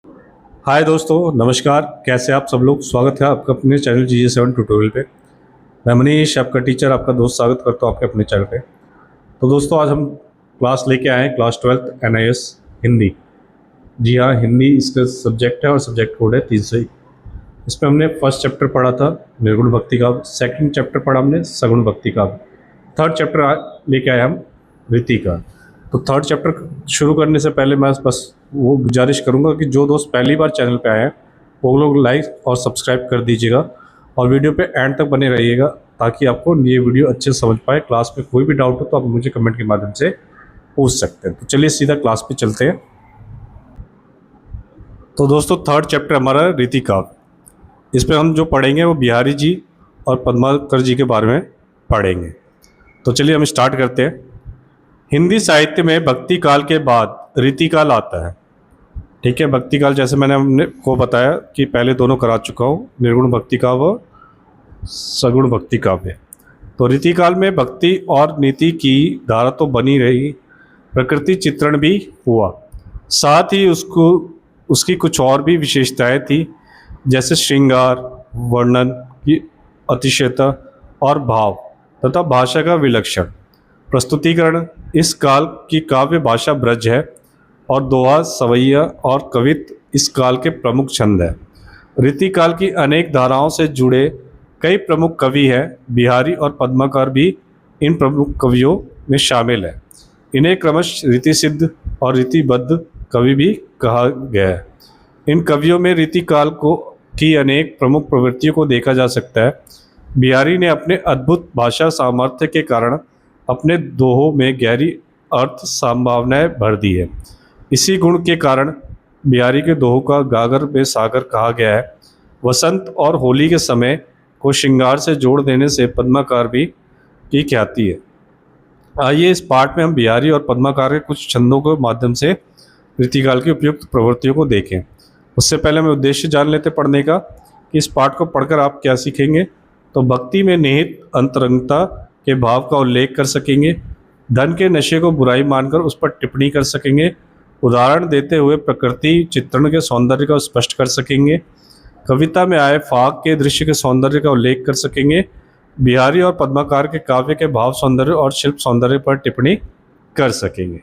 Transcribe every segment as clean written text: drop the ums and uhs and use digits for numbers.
हाय दोस्तों, नमस्कार। कैसे आप सब लोग? स्वागत है आपका अपने चैनल GJ7 ट्यूटोरियल पे। मैं मनीष, आपका टीचर, आपका दोस्त, स्वागत करता हूँ आपके अपने चैनल पे। तो दोस्तों, आज हम क्लास लेके आए हैं, क्लास 12th NIS हिंदी। जी हाँ, हिंदी इसका सब्जेक्ट है और सब्जेक्ट कोड है 301। इसमें हमने फर्स्ट चैप्टर पढ़ा था निर्गुण भक्ति काव्य, सेकंड चैप्टर पढ़ा हमने सगुण भक्ति काव्य, थर्ड चैप्टर लेके आए हम रीति का। तो थर्ड चैप्टर शुरू करने से पहले मैं बस वो गुजारिश करूंगा कि जो दोस्त पहली बार चैनल पे आए हैं वो लोग लाइक और सब्सक्राइब कर दीजिएगा और वीडियो पे एंड तक बने रहिएगा ताकि आपको ये वीडियो अच्छे से समझ पाए। क्लास में कोई भी डाउट हो तो आप मुझे कमेंट के माध्यम से पूछ सकते हैं। तो चलिए सीधा क्लास पे चलते हैं। तो दोस्तों, थर्ड चैप्टर हमारा रीति काव्य। इस पर हम जो पढ़ेंगे वो बिहारी जी और पद्माकर जी के बारे में पढ़ेंगे। तो चलिए हम स्टार्ट करते हैं। हिंदी साहित्य में भक्ति काल के बाद रीति काल आता है। ठीक है, भक्ति काल जैसे मैंने हमने को बताया कि पहले दोनों करा चुका हूँ, निर्गुण भक्ति काव्य व सगुण भक्ति काव्य। तो रीति काल में भक्ति और नीति की धारा तो बनी रही, प्रकृति चित्रण भी हुआ, साथ ही उसकी कुछ और भी विशेषताएं थी, जैसे श्रृंगार, वर्णन की अतिशयता और भाव तथा भाषा का विलक्षण प्रस्तुतिकरण। इस काल की काव्य भाषा ब्रज है और दोहा, सवैया और कवित्व इस काल के प्रमुख छंद है। रीति काल की अनेक धाराओं से जुड़े कई प्रमुख कवि हैं। बिहारी और पद्माकर भी इन प्रमुख कवियों में शामिल है। इन्हें क्रमशः रीति सिद्ध और रीतिबद्ध कवि भी कहा गया है। इन कवियों में रीति काल को की अनेक प्रमुख प्रवृत्तियों को देखा जा सकता है। बिहारी ने अपने अद्भुत भाषा सामर्थ्य के कारण अपने दोहों में गहरी अर्थ संभावनाएं भर दी है। इसी गुण के कारण बिहारी के दोहों का गागर में सागर कहा गया है। वसंत और होली के समय को श्रृंगार से जोड़ देने से पद्माकर भी की ख्याति है। आइए इस पाठ में हम बिहारी और पद्माकर के कुछ छंदों के माध्यम से रीतिकाल की उपयुक्त प्रवृत्तियों को देखें। उससे पहले हम उद्देश्य जान लेते पढ़ने का कि इस पाठ को पढ़कर आप क्या सीखेंगे। तो भक्ति में निहित अंतरंगता के भाव का उल्लेख कर सकेंगे, धन के नशे को बुराई मानकर उस पर टिप्पणी कर सकेंगे, उदाहरण देते हुए प्रकृति चित्रण के सौंदर्य का स्पष्ट कर सकेंगे, कविता में आए फाग के दृश्य के सौंदर्य का उल्लेख कर सकेंगे, बिहारी और पद्माकर के काव्य के भाव सौंदर्य और शिल्प सौंदर्य पर टिप्पणी कर सकेंगे।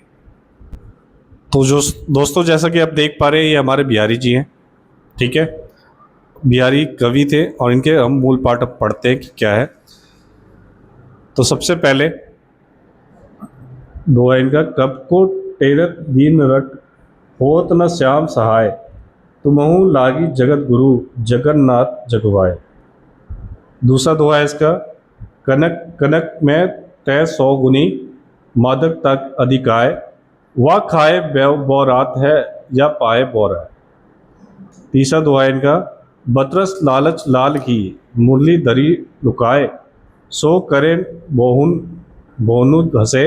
तो जो दोस्तों, जैसा कि आप देख पा रहे हैं, ये हमारे बिहारी जी हैं। ठीक है, बिहारी कवि थे और इनके हम मूल पाठ अब पढ़ते हैं कि क्या है। तो सबसे पहले दोहा इनका, कब को टेरत दीन रट होत न श्याम सहाय, तुमहु लागी जगत गुरु जगन्नाथ जगवाए। दूसरा दोहा है इसका, कनक कनक में तय 100 गुनी मादक तक अधिकाय, वह खाए बौरात है या पाए बौरा। तीसरा दोहा है इनका, बतरस लालच लाल की मुरली धरी लुकाए, सो करे बोहुन बोनु धसे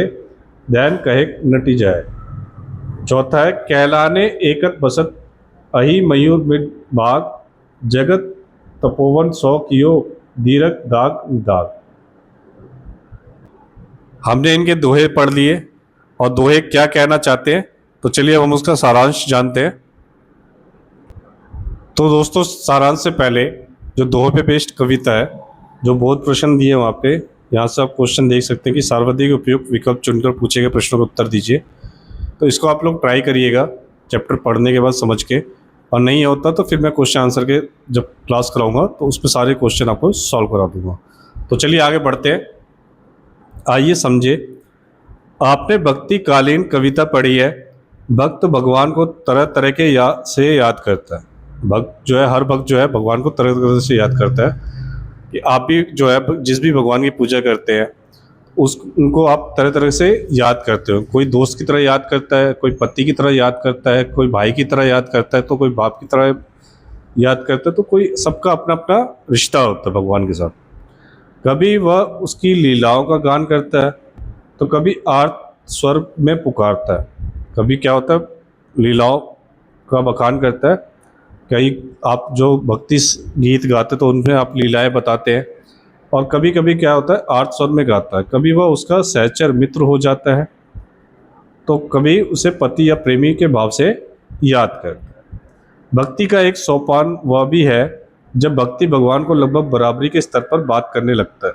दैन कहे नटी जाए। चौथा है, कहलाने एकत बसत अहि मयूर मिट बाग, जगत तपोवन 100 कियो दीरक दाग दाग। हमने इनके दोहे पढ़ लिए और दोहे क्या कहना चाहते हैं, तो चलिए हम उसका सारांश जानते हैं। तो दोस्तों, सारांश से पहले जो दोहे पे बेस्ड कविता है, जो बहुत प्रश्न दिए वहाँ पे, यहाँ से आप क्वेश्चन देख सकते हैं कि सर्वाधिक उपयुक्त विकल्प चुनकर पूछे गए प्रश्नों का उत्तर दीजिए। तो इसको आप लोग ट्राई करिएगा चैप्टर पढ़ने के बाद समझ के, और नहीं होता तो फिर मैं क्वेश्चन आंसर के जब क्लास कराऊंगा तो उसमें सारे क्वेश्चन आपको सॉल्व करा दूंगा। तो चलिए आगे बढ़ते हैं। आइए समझे। आपने भक्ति कालीन कविता पढ़ी है। भक्त भगवान को तरह तरह के से याद करता है। भक्त जो है, हर भक्त जो है भगवान को तरह तरह से याद करता है। कि आप भी जो है जिस भी भगवान की पूजा करते हैं उनको आप तरह तरह से याद करते हो। कोई दोस्त की तरह याद करता है, कोई पति की तरह याद करता है, कोई भाई की तरह याद करता है, तो कोई बाप की तरह याद करता है। तो कोई सबका अपना अपना रिश्ता होता है भगवान के साथ। कभी वह उसकी लीलाओं का गान करता है तो कभी आर्त स्वर में पुकारता है। कभी क्या होता है, लीलाओं का बखान करता है। कई आप जो भक्ति गीत गाते तो उनमें आप लीलाएं बताते हैं। और कभी कभी क्या होता है, आर्त स्वर में गाता है। कभी वह उसका सहचर मित्र हो जाता है तो कभी उसे पति या प्रेमी के भाव से याद करता है। भक्ति का एक सोपान वह भी है जब भक्ति भगवान को लगभग बराबरी के स्तर पर बात करने लगता है।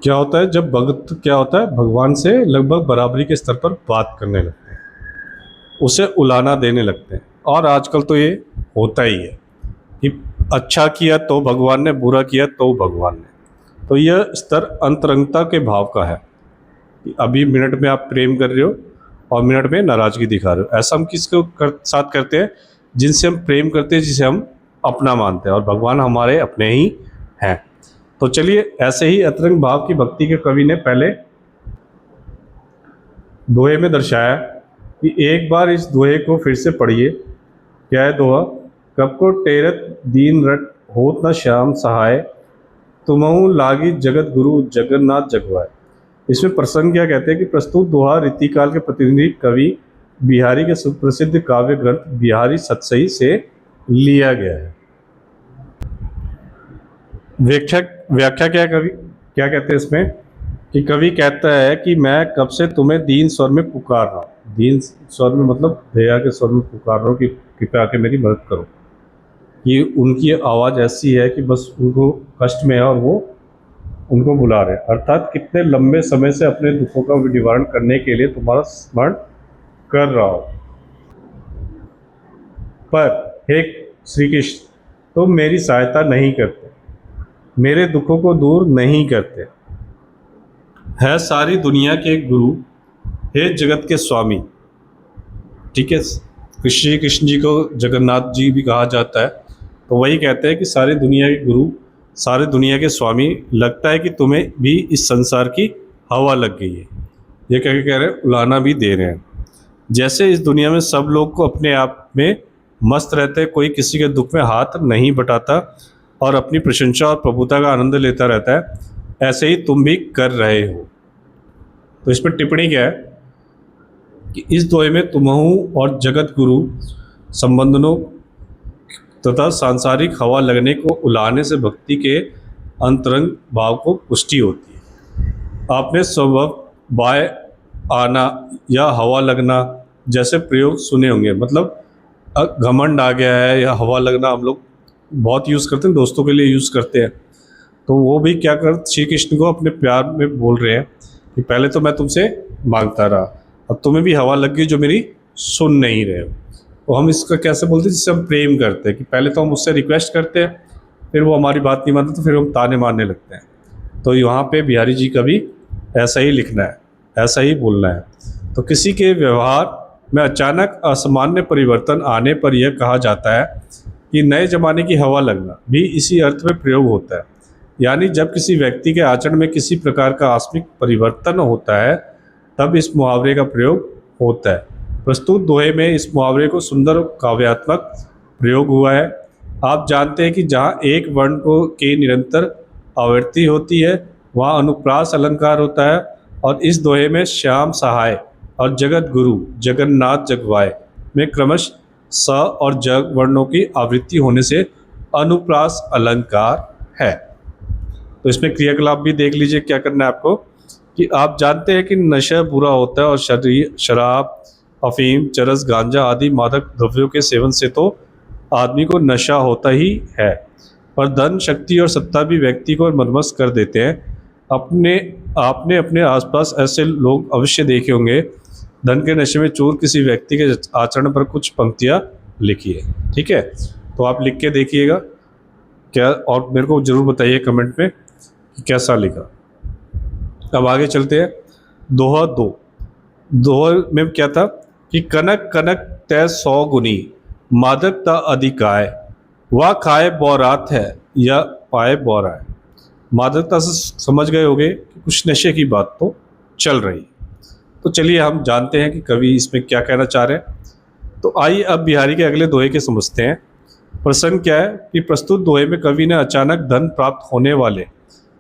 क्या होता है जब भक्त क्या होता है भगवान से लगभग बराबरी के स्तर पर बात करने लगते हैं, उसे उलाना देने लगते हैं। और आजकल तो ये होता ही है कि अच्छा किया तो भगवान ने, बुरा किया तो भगवान ने। तो यह स्तर अंतरंगता के भाव का है कि अभी मिनट में आप प्रेम कर रहे हो और मिनट में नाराज़गी दिखा रहे हो। ऐसा हम किसको साथ करते हैं? जिनसे हम प्रेम करते हैं, जिसे हम अपना मानते हैं, और भगवान हमारे अपने ही हैं। तो चलिए, ऐसे ही अतरंग भाव की भक्ति के कवि ने पहले दोहे में दर्शाया कि एक बार इस दोहे को फिर से पढ़िए। क्या है दोहा? कब को टेरत दीन रट होत न श्याम सहाय, तुमहु लागी जगत गुरु जगन्नाथ जगवाए। इसमें प्रसंग क्या कहते हैं कि प्रस्तुत दोहा रीतिकाल के प्रतिनिधि कवि बिहारी के सुप्रसिद्ध काव्य ग्रंथ बिहारी सतसई से लिया गया है। व्याख्या व्याख्या क्या कहते हैं इसमें कि कवि कहता है कि मैं कब से तुम्हें दीन स्वर में पुकार रहा हूँ। दीन स्वर में मतलब दया के स्वर में पुकार रहा हूँ कि कृपया आके मेरी मदद करो। कि उनकी आवाज़ ऐसी है कि बस उनको कष्ट में है और वो उनको बुला रहे हैं। अर्थात कितने लंबे समय से अपने दुखों का निवारण करने के लिए तुम्हारा स्मरण कर रहा हो, पर हे श्री कृष्ण, तुम मेरी सहायता नहीं करते, मेरे दुखों को दूर नहीं करते। है सारी दुनिया के गुरु, हे जगत के स्वामी। ठीक है, श्री कृष्ण जी को जगन्नाथ जी भी कहा जाता है। तो वही कहते हैं कि सारी दुनिया के गुरु, सारे दुनिया के स्वामी, लगता है कि तुम्हें भी इस संसार की हवा लग गई है। ये कह रहे हैं, उलाना भी दे रहे हैं। जैसे इस दुनिया में सब लोग को अपने आप में मस्त रहते हैं, कोई किसी के दुख में हाथ नहीं बटाता और अपनी प्रशंसा और प्रभुता का आनंद लेता रहता है, ऐसे ही तुम भी कर रहे हो। तो इस पर टिप्पणी क्या है कि इस दोहे में तुमहु और जगत गुरु संबंधों तथा सांसारिक हवा लगने को उलाने से भक्ति के अंतरंग भाव को पुष्टि होती है। आपने स्वभाव बाय आना या हवा लगना जैसे प्रयोग सुने होंगे। मतलब घमंड आ गया है या हवा लगना हम लोग बहुत यूज़ करते हैं, दोस्तों के लिए यूज़ करते हैं। तो वो भी क्या कर श्री कृष्ण को अपने प्यार में बोल रहे हैं कि पहले तो मैं तुमसे मांगता रहा, अब तुम्हें भी हवा लग गई जो मेरी सुन नहीं रहे हो। तो हम इसका कैसे बोलते हैं? जिससे हम प्रेम करते हैं कि पहले तो हम उससे रिक्वेस्ट करते हैं, फिर वो हमारी बात नहीं मानते तो फिर हम ताने मारने लगते हैं। तो यहाँ पे बिहारी जी का भी ऐसा ही लिखना है, ऐसा ही बोलना है। तो किसी के व्यवहार में अचानक असामान्य परिवर्तन आने पर यह कहा जाता है कि नए जमाने की हवा लगना भी इसी अर्थ में प्रयोग होता है। यानी जब किसी व्यक्ति के आचरण में किसी प्रकार का आकस्मिक परिवर्तन होता है, तब इस मुहावरे का प्रयोग होता है। प्रस्तुत दोहे में इस मुहावरे को सुंदर काव्यात्मक प्रयोग हुआ है। आप जानते हैं कि जहाँ एक वर्ण को की निरंतर आवृत्ति होती है, वहाँ अनुप्रास अलंकार होता है। और इस दोहे में श्याम सहाय और जगत गुरु जगन्नाथ जगवाए में क्रमश स और जग वर्णों की आवृत्ति होने से अनुप्रास अलंकार है। तो इसमें क्रियाकलाप भी देख लीजिए क्या करना है आपको कि आप जानते हैं कि नशा बुरा होता है और शराब, अफीम, चरस, गांजा आदि मादक द्रव्यों के सेवन से तो आदमी को नशा होता ही है, पर धन, शक्ति और सत्ता भी व्यक्ति को मदमस्त कर देते हैं। आपने अपने आसपास ऐसे लोग अवश्य देखे होंगे। धन के नशे में चूर किसी व्यक्ति के आचरण पर कुछ पंक्तियाँ लिखिए। ठीक है, तो आप लिख के देखिएगा क्या, और मेरे को ज़रूर बताइए कमेंट में कि कैसा लिखा। अब आगे चलते हैं। दोहा दो। दोहा में क्या था कि कनक कनक तय 100 गुनी, मादक ता अधिकाय, वह खाए बौरात है या पाए बौराए। मादकता से समझ गए होंगे कि कुछ नशे की बात तो चल रही। तो चलिए हम जानते हैं कि कवि इसमें क्या कहना चाह रहे हैं। तो आइए अब बिहारी के अगले दोहे के समझते हैं। प्रसंग क्या है कि प्रस्तुत दोहे में कवि ने अचानक धन प्राप्त होने वाले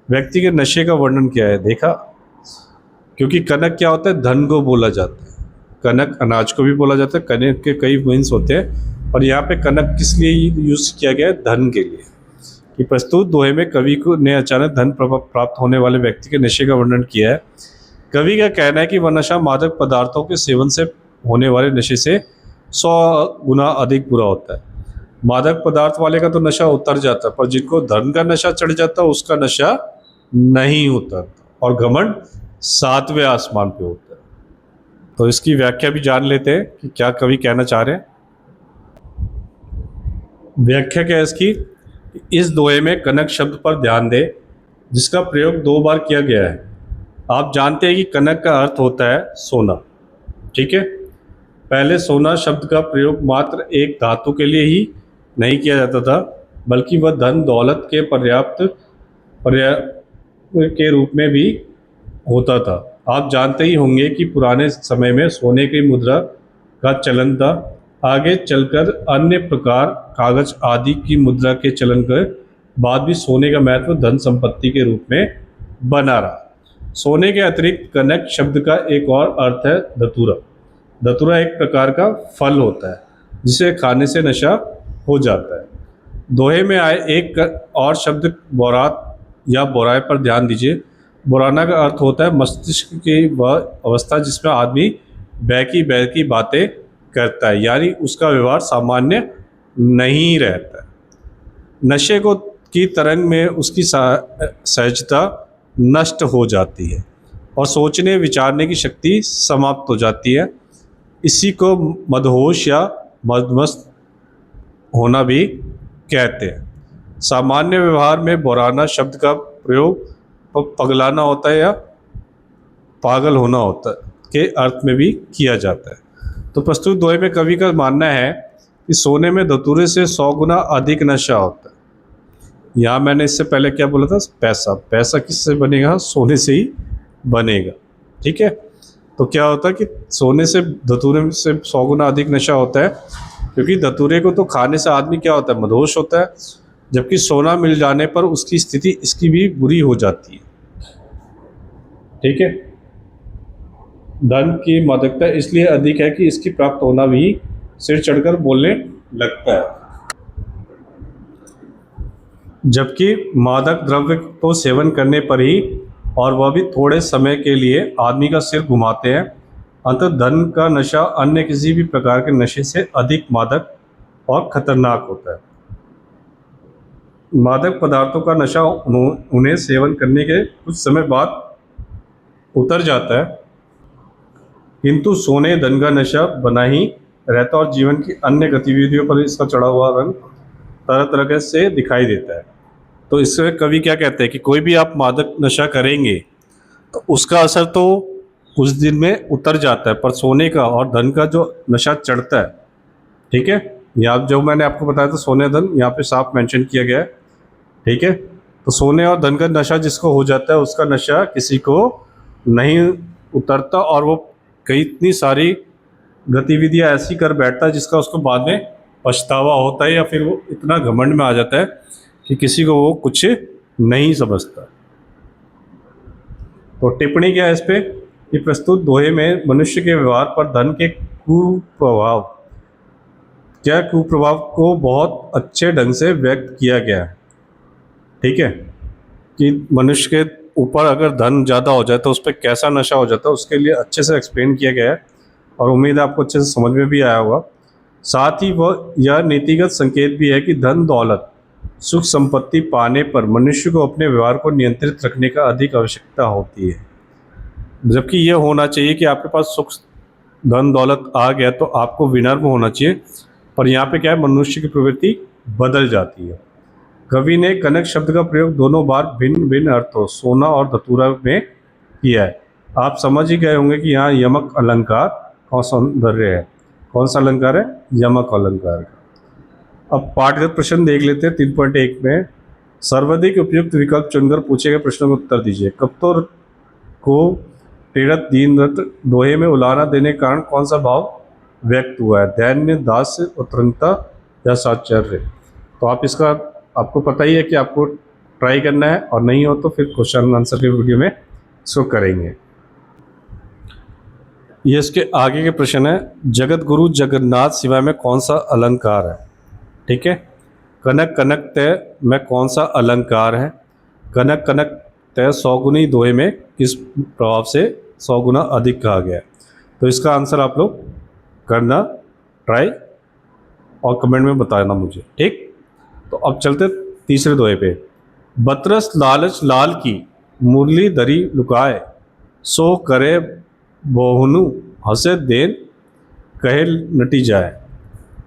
व्यक्ति के नशे का वर्णन किया है। देखा, क्योंकि कनक क्या होता है? धन को बोला जाता है। कनक अनाज को भी बोला जाता है। कनक के कई मीन्स होते हैं, और यहाँ पे कनक किस लिए यूज किया गया है? धन के लिए। कि प्रस्तुत दोहे में कवि को ने अचानक धन प्राप्त होने वाले व्यक्ति के नशे का वर्णन किया है। कवि का कहना है कि वह नशा मादक पदार्थों के सेवन से होने वाले नशे से 100 गुना अधिक बुरा होता है। मादक पदार्थ वाले का तो नशा उतर जाता है, पर जिनको धन का नशा चढ़ जाता है उसका नशा नहीं उतरता और घमंड 7वें आसमान पे होता है। तो इसकी व्याख्या भी जान लेते हैं कि क्या कवि कहना चाह रहे हैं। व्याख्या क्या है इसकी? इस दोहे में कनक शब्द पर ध्यान दें, जिसका प्रयोग 2 बार किया गया है। आप जानते हैं कि कनक का अर्थ होता है सोना, ठीक है। पहले सोना शब्द का प्रयोग मात्र एक धातु के लिए ही नहीं किया जाता था, बल्कि वह धन दौलत के पर्याप्त के रूप में भी होता था। आप जानते ही होंगे कि पुराने समय में सोने की मुद्रा का चलन था। आगे चलकर अन्य प्रकार कागज आदि की मुद्रा के चलन के बाद भी सोने का महत्व धन संपत्ति के रूप में बना रहा। सोने के अतिरिक्त कनक शब्द का एक और अर्थ है धतूरा। धतूरा एक प्रकार का फल होता है जिसे खाने से नशा हो जाता है। दोहे में आए एक और शब्द बोरात या बोराए पर ध्यान दीजिए। बोराना का अर्थ होता है मस्तिष्क की वह अवस्था जिसमें आदमी बहकी बातें करता है, यानी उसका व्यवहार सामान्य नहीं रहता। नशे को की तरंग में उसकी सहजता नष्ट हो जाती है और सोचने विचारने की शक्ति समाप्त हो जाती है। इसी को मदहोश या मदमस्त होना भी कहते हैं। सामान्य व्यवहार में बोराना शब्द का प्रयोग पगलाना होता है या पागल होना होता है के अर्थ में भी किया जाता है। तो प्रस्तुत दोहे में कवि का मानना है कि सोने में धतूरे से 100 गुना अधिक नशा होता है। यहाँ मैंने इससे पहले क्या बोला था? पैसा किससे बनेगा? सोने से ही बनेगा, ठीक है। तो क्या होता है कि सोने से धतूरे से 100 गुना अधिक नशा होता है, क्योंकि धतूरे को तो खाने से आदमी क्या होता है? मदहोश होता है, जबकि सोना मिल जाने पर उसकी स्थिति इसकी भी बुरी हो जाती है, ठीक है। धन की मादकता इसलिए अधिक है कि इसकी प्राप्त होना भी सिर चढ़कर बोलने लगता है। जबकि मादक द्रव्य को सेवन करने पर ही, और वह भी थोड़े समय के लिए, आदमी का सिर घुमाते हैं। अतः धन का नशा अन्य किसी भी प्रकार के नशे से अधिक मादक और खतरनाक होता है। मादक पदार्थों का नशा उन्हें सेवन करने के कुछ समय बाद उतर जाता है, किंतु सोने धन का नशा बना ही रहता और जीवन की अन्य गतिविधियों पर इसका चढ़ा हुआ रंग तरह तरह से दिखाई देता है। तो इससे कवि क्या कहते हैं कि कोई भी आप मादक नशा करेंगे तो उसका असर तो कुछ दिन में उतर जाता है, पर सोने का और धन का जो नशा चढ़ता है, ठीक है। यहाँ जो मैंने आपको बताया था सोने धन, यहाँ पे साफ मेंशन किया गया है, ठीक है। तो सोने और धन का नशा जिसको हो जाता है उसका नशा किसी को नहीं उतरता और वो कई इतनी सारी गतिविधियां ऐसी कर बैठता है जिसका उसको बाद में पछतावा होता है, या फिर वो इतना घमंड में आ जाता है कि किसी को वो कुछ नहीं समझता। तो टिप्पणी क्या है इस पे कि प्रस्तुत दोहे में मनुष्य के व्यवहार पर धन के कुप्रभाव को बहुत अच्छे ढंग से व्यक्त किया गया है, ठीक है। कि मनुष्य के ऊपर अगर धन ज़्यादा हो जाए तो उस पर कैसा नशा हो जाता है उसके लिए अच्छे से एक्सप्लेन किया गया है, और उम्मीद है आपको अच्छे से समझ में भी आया होगा। साथ ही वह यह नीतिगत संकेत भी है कि धन दौलत सुख संपत्ति पाने पर मनुष्य को अपने व्यवहार को नियंत्रित रखने का अधिक आवश्यकता होती है। जबकि यह होना चाहिए कि आपके पास सुख धन दौलत आ गया तो आपको विनम्र होना चाहिए, पर यहाँ पे क्या है, मनुष्य की प्रवृत्ति बदल जाती है। कवि ने कनक शब्द का प्रयोग दोनों बार भिन्न भिन्न अर्थों सोना और धतूरा में किया है। आप समझ ही गए होंगे कि यहाँ यमक अलंकार कौन सौंदर्य है, कौन सा अलंकार है? यमक अलंकार। अब पाठगत प्रश्न देख लेते हैं। 3.1 में सर्वाधिक उपयुक्त विकल्प चुनकर पूछे गए प्रश्नों का उत्तर दीजिए। कप्तों को पीड़ित दीनरत दोहे में उलाहना देने के कारण कौन सा भाव व्यक्त हुआ है? दैन्य, दास्य, उत्रंता या साचर्य? तो आप इसका आपको पता ही है कि आपको ट्राई करना है, और नहीं हो तो फिर क्वेश्चन आंसर के वीडियो में इसको करेंगे। ये इसके आगे के प्रश्न है, जगत गुरु जगन्नाथ शिवाय में कौन सा अलंकार है? ठीक है। कनक कनक तय में कौन सा अलंकार है? कनक कनक तय 100 गुनी दोहे में किस प्रभाव से 100 गुना अधिक कहा गया है? तो इसका आंसर आप लोग करना ट्राई और कमेंट में बताना मुझे, ठीक। तो अब चलते तीसरे दोहे पे। बतरस लालच लाल की मुरली दरी लुकाए, सो करे बोहनु हंसे देन कहे नटी जाए।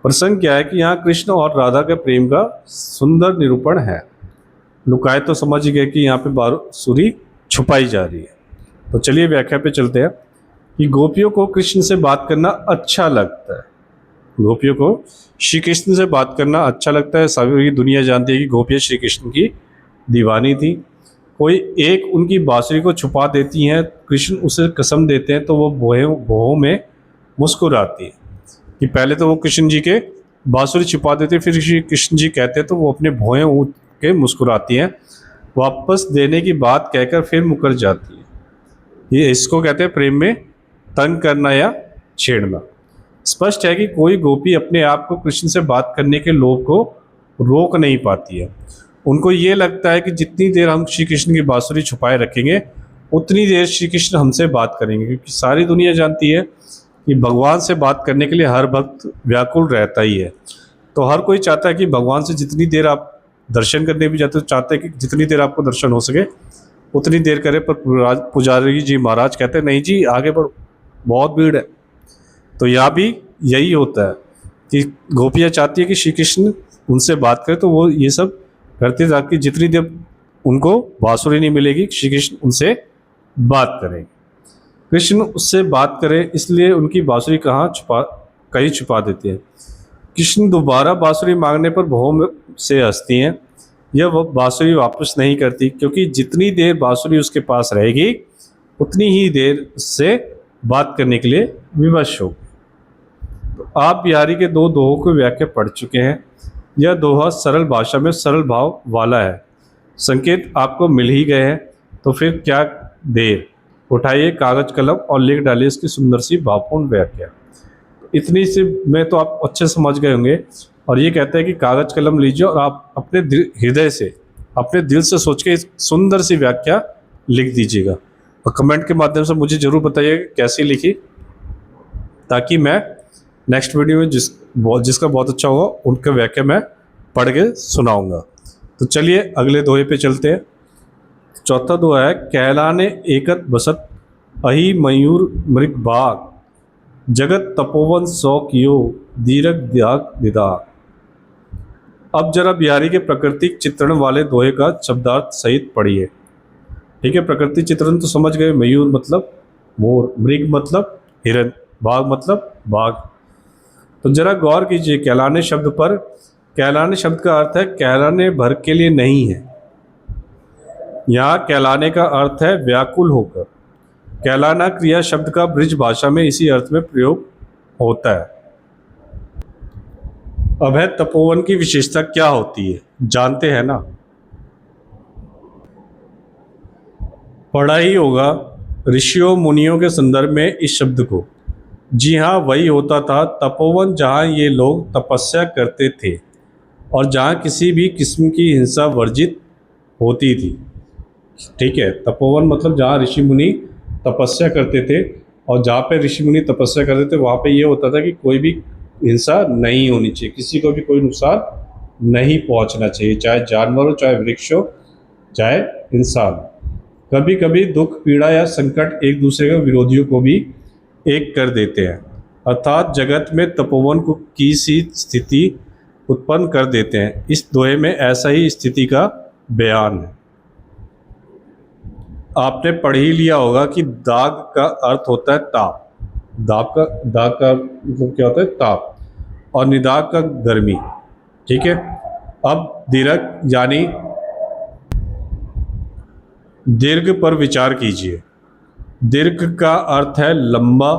प्रसंग क्या है कि यहाँ कृष्ण और राधा के प्रेम का सुंदर निरूपण है। लुकाए तो समझ गए कि यहाँ पे बांसुरी छुपाई जा रही है। तो चलिए व्याख्या पे चलते हैं कि गोपियों को कृष्ण से बात करना अच्छा लगता है। गोपियों को श्री कृष्ण से बात करना अच्छा लगता है। सारी दुनिया जानती है कि गोपियाँ श्री कृष्ण की दीवानी थी। कोई एक उनकी बांसुरी को छुपा देती हैं, कृष्ण उसे कसम देते हैं तो वो भौहों में मुस्कुराती है। कि पहले तो वो कृष्ण जी के बांसुरी छुपा देते, फिर श्री कृष्ण जी कहते तो वो अपने भौहें ऊँच के मुस्कुराती हैं, वापस देने की बात कहकर फिर मुकर जाती है। ये इसको कहते हैं प्रेम में तंग करना या छेड़ना। स्पष्ट है कि कोई गोपी अपने आप को कृष्ण से बात करने के लोभ को रोक नहीं पाती है। उनको ये लगता है कि जितनी देर हम श्री कृष्ण की बांसुरी छुपाए रखेंगे उतनी देर श्री कृष्ण हमसे बात करेंगे, क्योंकि सारी दुनिया जानती है कि भगवान से बात करने के लिए हर भक्त व्याकुल रहता ही है। तो हर कोई चाहता है कि भगवान से जितनी देर आप दर्शन करने भी जाते हो, चाहते हैं कि जितनी देर आपको दर्शन हो सके उतनी देर करें। पर पुजारी जी महाराज कहते हैं नहीं जी, आगे बढ़ो, बहुत भीड़ है। तो यहाँ भी यही होता है कि गोपियाँ चाहती है कि श्री कृष्ण उनसे बात करें, तो वो ये सब करते ताकि जितनी देर उनको बांसुरी नहीं मिलेगी श्री कृष्ण उनसे बात करें। कृष्ण उससे बात करें इसलिए उनकी बांसुरी कहीं छुपा देती है। कृष्ण दोबारा बांसुरी मांगने पर भौं से हंसती हैं। यह वो बांसुरी वापस नहीं करती, क्योंकि जितनी देर बांसुरी उसके पास रहेगी उतनी ही देर उससे बात करने के लिए विवश होगी। तो आप बिहारी के दो दोहों की व्याख्या पढ़ चुके हैं। यह दोहा सरल भाषा में सरल भाव वाला है। संकेत आपको मिल ही गए हैं, तो फिर क्या देर, उठाइए कागज कलम और लिख डालिए इसकी सुंदर सी भावपूर्ण व्याख्या। इतनी सी में तो आप अच्छे समझ गए होंगे। और ये कहते हैं कि कागज कलम लीजिए और आप अपने हृदय से, अपने दिल से सोच के इस सुंदर सी व्याख्या लिख दीजिएगा और कमेंट के माध्यम से मुझे ज़रूर बताइए कैसी लिखी, ताकि मैं नेक्स्ट वीडियो में जिसका बहुत अच्छा होगा उनका व्याख्या मैं पढ़ के सुनाऊंगा। तो चलिए अगले दोहे पे चलते हैं। चौथा दोहा है, कहलाने एकत बसत अहि मयूर मृग बाग, जगत तपोवन सौ कियो दीरक त्याग दिदा। अब जरा बिहारी के प्राकृतिक चित्रण वाले दोहे का शब्दार्थ सहित पढ़िए। ठीक है, प्रकृति चित्रण तो समझ गए, मयूर मतलब मोर, मृग मतलब हिरन, बाघ मतलब बाघ। तो जरा गौर कीजिए कहलाने शब्द पर। कहलाने शब्द का अर्थ है कहलाने भर के लिए नहीं है। यहाँ कहलाने का अर्थ है व्याकुल होकर। कहलाना क्रिया शब्द का ब्रिज भाषा में इसी अर्थ में प्रयोग होता है। अभय तपोवन की विशेषता क्या होती है जानते हैं ना? पढ़ा ही होगा ऋषियों मुनियों के संदर्भ में इस शब्द को। जी हाँ, वही होता था तपोवन जहाँ ये लोग तपस्या करते थे और जहाँ किसी भी किस्म की हिंसा वर्जित होती थी। ठीक है, तपोवन मतलब जहाँ ऋषि मुनि तपस्या करते थे, और जहाँ पे ऋषि मुनि तपस्या करते थे वहाँ पे ये होता था कि कोई भी हिंसा नहीं होनी चाहिए, किसी को भी कोई नुकसान नहीं पहुँचना चाहिए, चाहे जानवर हो, चाहे वृक्ष हो, चाहे इंसान। कभी कभी दुख, पीड़ा या संकट एक दूसरे के विरोधियों को भी एक कर देते हैं, अर्थात जगत में तपोवन को की सी स्थिति उत्पन्न कर देते हैं। इस दोहे में ऐसा ही स्थिति का बयान है। आपने पढ़ ही लिया होगा कि दाग का अर्थ होता है ताप। दाग का मतलब क्या होता है? ताप। और निदाग का गर्मी। ठीक है, अब दीर्घ यानी दीर्घ पर विचार कीजिए। दीर्घ का अर्थ है लंबा,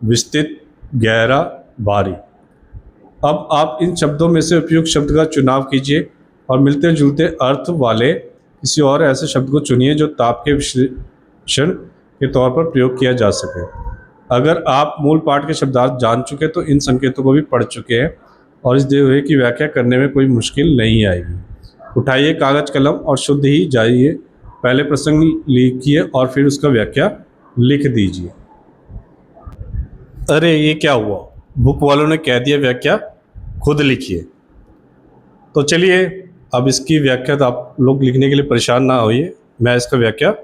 विस्तृत, गहरा, भारी। अब आप इन शब्दों में से उपयुक्त शब्द का चुनाव कीजिए और मिलते जुलते अर्थ वाले किसी और ऐसे शब्द को चुनिए जो ताप के विश्लेषण के तौर पर प्रयोग किया जा सके। अगर आप मूल पाठ के शब्दार्थ जान चुके तो इन संकेतों को भी पढ़ चुके हैं और इस दोहे की व्याख्या करने में कोई मुश्किल नहीं आएगी। उठाइए कागज कलम और शुद्ध ही जाइए, पहले प्रसंग लिखिए और फिर उसका व्याख्या लिख दीजिए। अरे ये क्या हुआ? बुक वालों ने कह दिया व्याख्या खुद लिखिए। तो चलिए अब इसकी व्याख्या तो आप लोग लिखने के लिए परेशान ना होइए, मैं इसका व्याख्या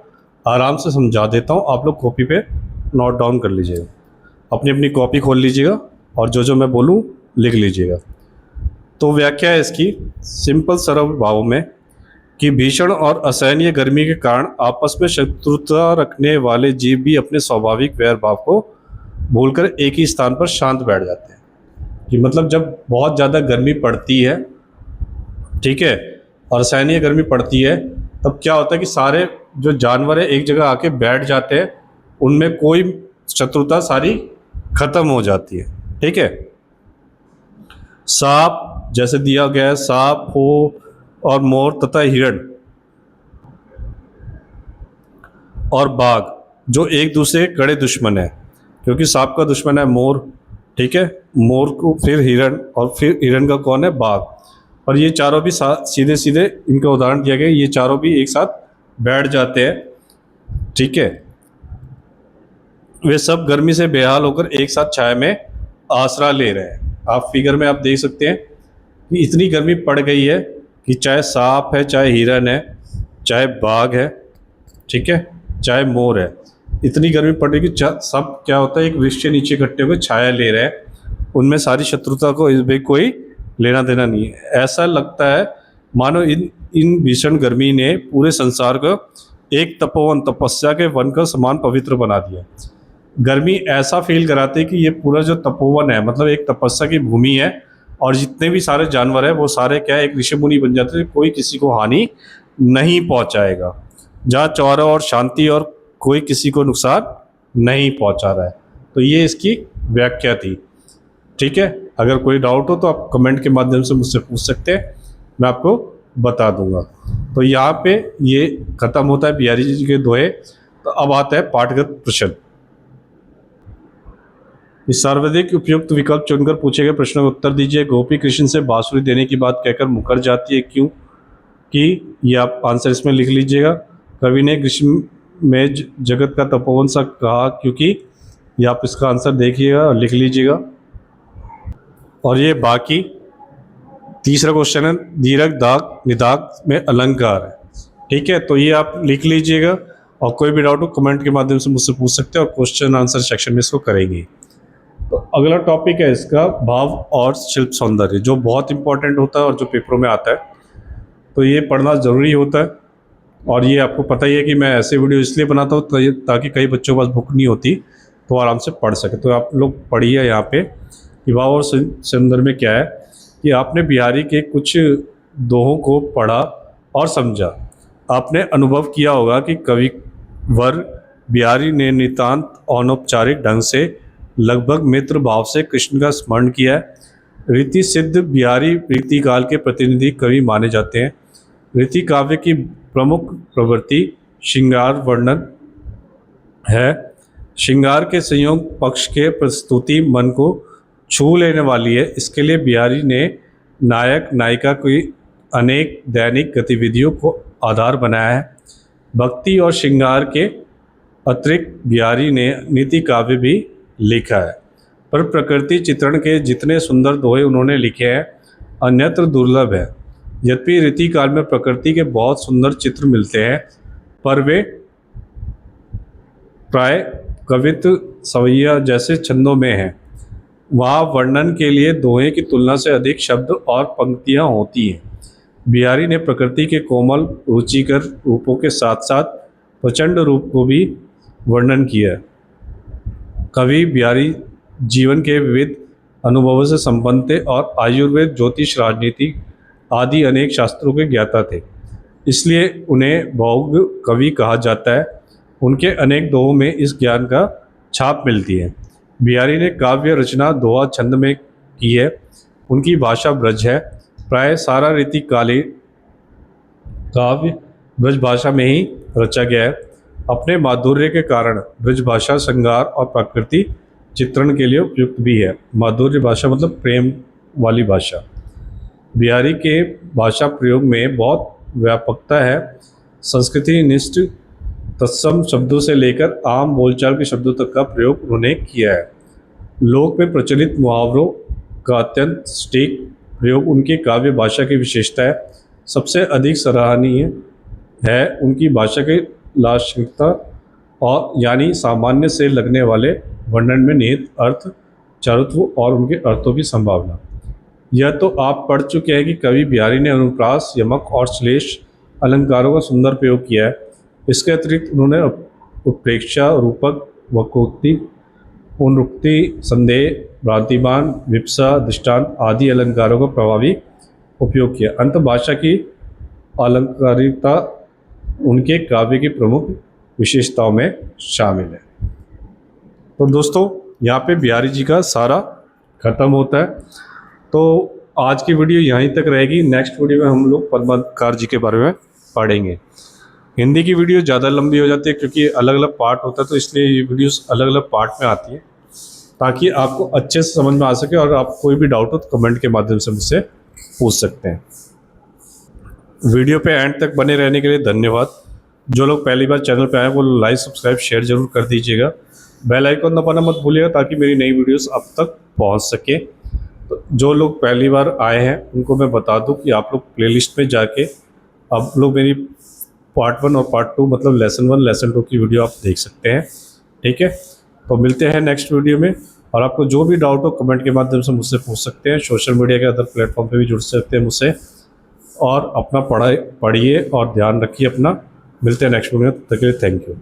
आराम से समझा देता हूँ, आप लोग कॉपी पे नोट डाउन कर लीजिएगा, अपनी अपनी कॉपी खोल लीजिएगा और जो जो मैं बोलूँ लिख लीजिएगा। तो व्याख्या है इसकी सिंपल सरल भावों में कि भीषण और असहनीय गर्मी के कारण आपस में शत्रुता रखने वाले जीव भी अपने स्वाभाविक वैर भाव को भूलकर एक ही स्थान पर शांत बैठ जाते हैं। कि मतलब जब बहुत ज़्यादा गर्मी पड़ती है, ठीक है, और असहनीय गर्मी पड़ती है, तब क्या होता है कि सारे जो जानवर है एक जगह आके बैठ जाते हैं, उनमें कोई शत्रुता सारी खत्म हो जाती है। ठीक है, सांप जैसे दिया गया है, सांप हो और मोर तथा हिरण और बाघ जो एक दूसरे के कड़े दुश्मन है, क्योंकि सांप का दुश्मन है मोर, ठीक है, मोर को फिर हिरण और फिर हिरण का कौन है, बाघ। और ये चारों भी सीधे सीधे इनका उदाहरण दिया गया, ये चारों भी एक साथ बैठ जाते हैं। ठीक है, वे सब गर्मी से बेहाल होकर एक साथ छाया में आसरा ले रहे हैं। आप फिगर में आप देख सकते हैं कि इतनी गर्मी पड़ गई है कि चाहे सांप है, चाहे हिरन है, चाहे बाघ है, ठीक है, चाहे मोर है, इतनी गर्मी पड़ रही कि सब क्या होता है एक वृक्ष के नीचे इकट्ठे होकर छाया ले रहे हैं, उनमें सारी शत्रुता को इस भी कोई लेना देना नहीं है। ऐसा लगता है मानो इन भीषण गर्मी ने पूरे संसार को एक तपोवन तपस्या के वन का समान पवित्र बना दिया। गर्मी ऐसा फील कराती है कि ये पूरा जो तपोवन है मतलब एक तपस्या की भूमि है, और जितने भी सारे जानवर हैं वो सारे क्या है एक ऋषि मुनि बन जाते हैं, कोई किसी को हानि नहीं पहुंचाएगा, जहाँ चौरा और शांति और कोई किसी को नुकसान नहीं पहुंचा रहा है। तो ये इसकी व्याख्या थी। ठीक है, अगर कोई डाउट हो तो आप कमेंट के माध्यम से मुझसे पूछ सकते हैं, मैं आपको बता दूंगा। तो यहाँ पे ये खत्म होता है बिहारी जी के दोहे। तो अब आता है पाठगत प्रश्न। इस सर्वाधिक उपयुक्त विकल्प चुनकर पूछे गए प्रश्नों का उत्तर दीजिए। गोपी कृष्ण से बांसुरी देने की बात कहकर मुकर जाती है क्यों, कि ये आप आंसर इसमें लिख लीजिएगा। कवि ने ग्रीष्म में जगत का तपोवन सा कहा क्योंकि, ये आप इसका आंसर देखिएगा और लिख लीजिएगा। और ये बाकी तीसरा क्वेश्चन है दीर्घ दाग निदाग में अलंकार है। ठीक है, तो ये आप लिख लीजिएगा और कोई भी डाउट हो कमेंट के माध्यम से मुझसे पूछ सकते हैं और क्वेश्चन आंसर सेक्शन में इसको करेंगे। तो अगला टॉपिक है इसका भाव और शिल्प सौंदर्य, जो बहुत इंपॉर्टेंट होता है और जो पेपरों में आता है, तो ये पढ़ना ज़रूरी होता है। और ये आपको पता ही है कि मैं ऐसे वीडियो इसलिए बनाता हूँ ताकि कई बच्चों के पास बुक नहीं होती तो आराम से पढ़ सके। तो आप लोग पढ़िए यहाँ पे कि भाव और सौंदर्य में क्या है, कि आपने बिहारी के कुछ दोहों को पढ़ा और समझा। आपने अनुभव किया होगा कि कविवर बिहारी ने नितांत अनौपचारिक ढंग से लगभग मित्र भाव से कृष्ण का स्मरण किया है। रीति सिद्ध बिहारी रीति काल के प्रतिनिधि कवि माने जाते हैं। रीति काव्य की प्रमुख प्रवृत्ति श्रृंगार वर्णन है। श्रृंगार के संयोग पक्ष के प्रस्तुति मन को छू लेने वाली है। इसके लिए बिहारी ने नायक नायिका की अनेक दैनिक गतिविधियों को आधार बनाया है। भक्ति और श्रृंगार के अतिरिक्त बिहारी ने नीति काव्य भी लिखा है, पर प्रकृति चित्रण के जितने सुंदर दोहे उन्होंने लिखे हैं अन्यत्र दुर्लभ है। यद्यपि रीति काल में प्रकृति के बहुत सुंदर चित्र मिलते हैं, पर वे प्राय कवित्व सवैया जैसे छंदों में हैं। वहाँ वर्णन के लिए दोहे की तुलना से अधिक शब्द और पंक्तियाँ होती हैं। बिहारी ने प्रकृति के कोमल रुचिकर रूपों के साथ साथ प्रचंड रूप को भी वर्णन किया। कवि बिहारी जीवन के विविध अनुभवों से संपन्न थे और आयुर्वेद, ज्योतिष, राजनीति आदि अनेक शास्त्रों के ज्ञाता थे, इसलिए उन्हें बहुग कवि कहा जाता है। उनके अनेक दोहों में इस ज्ञान का छाप मिलती है। बिहारी ने काव्य रचना दोहा छंद में की है। उनकी भाषा ब्रज है। प्राय सारा रीतिकालीन काव्य ब्रज भाषा में ही रचा गया है। अपने माधुर्य के कारण ब्रज भाषा श्रृंगार और प्रकृति चित्रण के लिए उपयुक्त भी है। माधुर्य भाषा मतलब प्रेम वाली भाषा। बिहारी के भाषा प्रयोग में बहुत व्यापकता है। संस्कृति निष्ठ तत्सम शब्दों से लेकर आम बोलचाल के शब्दों तक का प्रयोग उन्होंने किया है। लोक में प्रचलित मुहावरों का अत्यंत सटीक प्रयोग उनके काव्य भाषा की विशेषता है। सबसे अधिक सराहनीय है उनकी भाषा की लाक्षणिकता और यानी सामान्य से लगने वाले वर्णन में निहित अर्थ, चारुत्व और उनके अर्थों की संभावना। यह तो आप पढ़ चुके हैं कि कवि बिहारी ने अनुप्रास, यमक और श्लेष अलंकारों का सुंदर प्रयोग किया है। इसके अतिरिक्त उन्होंने उत्प्रेक्षा, रूपक, वक्रोक्ति, पुनरुक्ति, संदेह, भ्रांतिमान, विप्सा, दृष्टांत आदि अलंकारों का प्रभावी उपयोग किया। अंत भाषा की अलंकारिकता उनके काव्य की प्रमुख विशेषताओं में शामिल है। तो दोस्तों, यहाँ पे बिहारी जी का सारा खत्म होता है। तो आज की वीडियो यहीं तक रहेगी। नेक्स्ट वीडियो में हम लोग पद्माकर जी के बारे में पढ़ेंगे। हिंदी की वीडियो ज़्यादा लंबी हो जाती है क्योंकि अलग अलग पार्ट होता है, तो इसलिए ये वीडियोस अलग अलग पार्ट में आती है ताकि आपको अच्छे से समझ में आ सके, और आप कोई भी डाउट हो तो कमेंट के माध्यम से मुझसे पूछ सकते हैं। वीडियो पे एंड तक बने रहने के लिए धन्यवाद। जो लोग पहली बार चैनल पे आए वो लाइक, सब्सक्राइब, शेयर जरूर कर दीजिएगा। बेल आइकन दबाना मत भूलिएगा ताकि मेरी नई वीडियोस आप तक पहुंच सके। तो जो लोग पहली बार आए हैं उनको मैं बता दूं कि आप लोग प्लेलिस्ट में जाके आप लोग मेरी पार्ट 1 और पार्ट 2 मतलब लेसन 1, लेसन 2 की वीडियो आप देख सकते हैं। ठीक है, तो मिलते हैं नेक्स्ट वीडियो में। और आपको जो भी डाउट हो कमेंट के माध्यम से मुझसे पूछ सकते हैं। सोशल मीडिया के अदर प्लेटफॉर्म पे भी जुड़ सकते हैं मुझसे। और अपना पढ़िए और ध्यान रखिए अपना। मिलते हैं नेक्स्ट वीडियो में, तब तक के लिए थैंक यू।